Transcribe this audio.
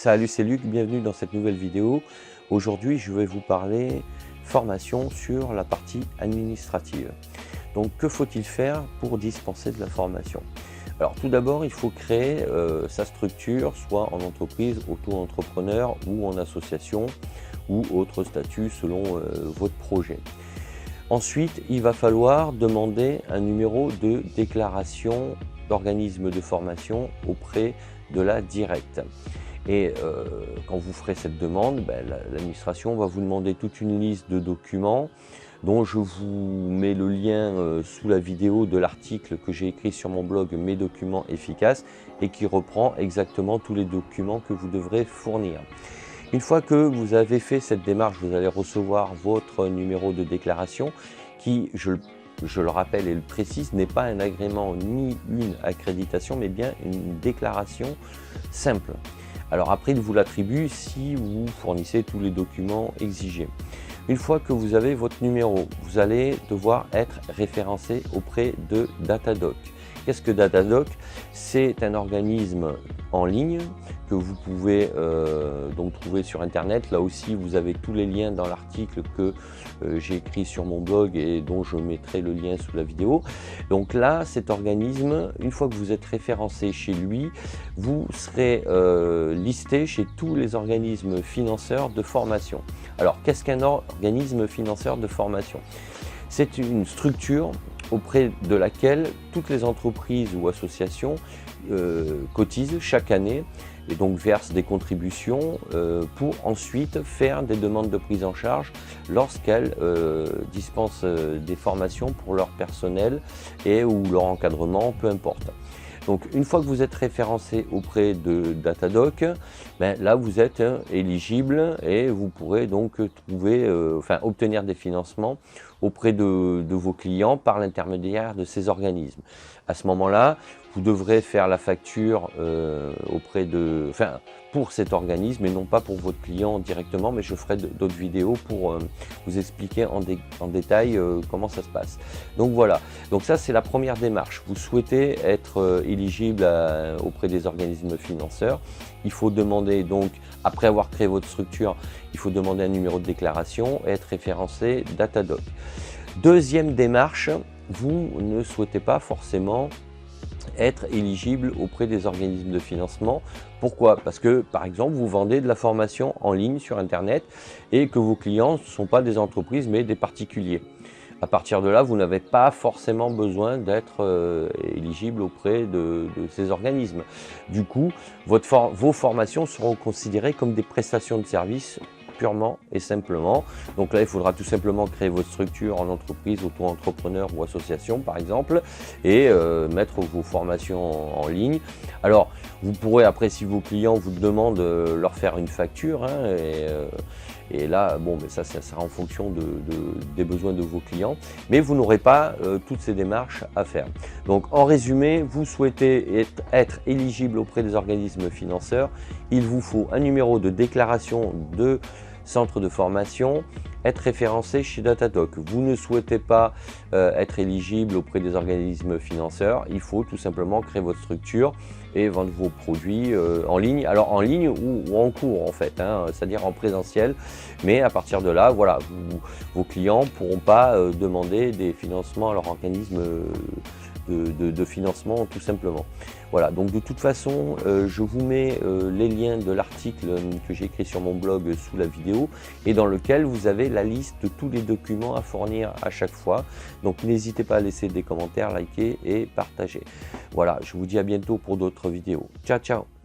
Salut, c'est Luc, bienvenue dans cette nouvelle vidéo. Aujourd'hui, je vais vous parler formation sur la partie administrative. Donc, que faut-il faire pour dispenser de la formation? Alors, tout d'abord, il faut créer sa structure, soit en entreprise, auto-entrepreneur ou en association ou autre statut selon votre projet. Ensuite, il va falloir demander un numéro de déclaration d'organisme de formation auprès de la directe. Et quand vous ferez cette demande, l'administration va vous demander toute une liste de documents dont je vous mets le lien sous la vidéo de l'article que j'ai écrit sur mon blog Mes documents efficaces et qui reprend exactement tous les documents que vous devrez fournir. Une fois que vous avez fait cette démarche, vous allez recevoir votre numéro de déclaration qui, je le rappelle et le précise, n'est pas un agrément ni une accréditation, mais bien une déclaration simple. Alors après, il vous l'attribue si vous fournissez tous les documents exigés. Une fois que vous avez votre numéro, vous allez devoir être référencé auprès de Datadoc. Qu'est-ce que Datadoc? C'est un organisme en ligne que vous pouvez donc trouver sur internet. Là aussi, vous avez tous les liens dans l'article que j'ai écrit sur mon blog et dont je mettrai le lien sous la vidéo. Donc là, cet organisme, une fois que vous êtes référencé chez lui, vous serez listé chez tous les organismes financeurs de formation. Alors, qu'est-ce qu'un organisme financeur de formation? C'est une structure auprès de laquelle toutes les entreprises ou associations cotisent chaque année et donc versent des contributions pour ensuite faire des demandes de prise en charge lorsqu'elles dispensent des formations pour leur personnel et ou leur encadrement, peu importe. Donc une fois que vous êtes référencé auprès de Datadoc, là vous êtes éligible et vous pourrez donc obtenir des financements auprès de vos clients par l'intermédiaire de ces organismes. À ce moment-là, vous devrez faire la facture pour cet organisme et non pas pour votre client directement, mais je ferai d'autres vidéos pour vous expliquer en détail comment ça se passe. Donc voilà, donc ça c'est la première démarche. Vous souhaitez être éligible auprès des organismes financeurs. Il faut demander donc, après avoir créé votre structure, il faut demander un numéro de déclaration et être référencé Datadoc. Deuxième démarche, vous ne souhaitez pas forcément être éligible auprès des organismes de financement. Pourquoi? Parce que, par exemple, vous vendez de la formation en ligne sur Internet et que vos clients ne sont pas des entreprises mais des particuliers. À partir de là, vous n'avez pas forcément besoin d'être éligible auprès de ces organismes. Du coup, vos formations seront considérées comme des prestations de services purement et simplement. Donc là, il faudra tout simplement créer votre structure en entreprise, auto-entrepreneur ou association par exemple et mettre vos formations en ligne. Alors, vous pourrez après, si vos clients vous demandent, leur faire une facture et là, ça sera en fonction des besoins de vos clients, mais vous n'aurez pas toutes ces démarches à faire. Donc en résumé, vous souhaitez être éligible auprès des organismes financeurs, il vous faut un numéro de déclaration de centre de formation, être référencé chez Datadoc. Vous ne souhaitez pas être éligible auprès des organismes financeurs, il faut tout simplement créer votre structure et vendre vos produits en ligne. Alors en ligne ou en cours en fait, c'est-à-dire en présentiel, mais à partir de là, voilà, vos clients ne pourront pas demander des financements à leur organisme de financement tout simplement. Voilà, donc de toute façon, je vous mets les liens de l'article que j'ai écrit sur mon blog sous la vidéo et dans lequel vous avez la liste de tous les documents à fournir à chaque fois. Donc n'hésitez pas à laisser des commentaires, liker et partager. Voilà, je vous dis à bientôt pour d'autres vidéos. Ciao, ciao!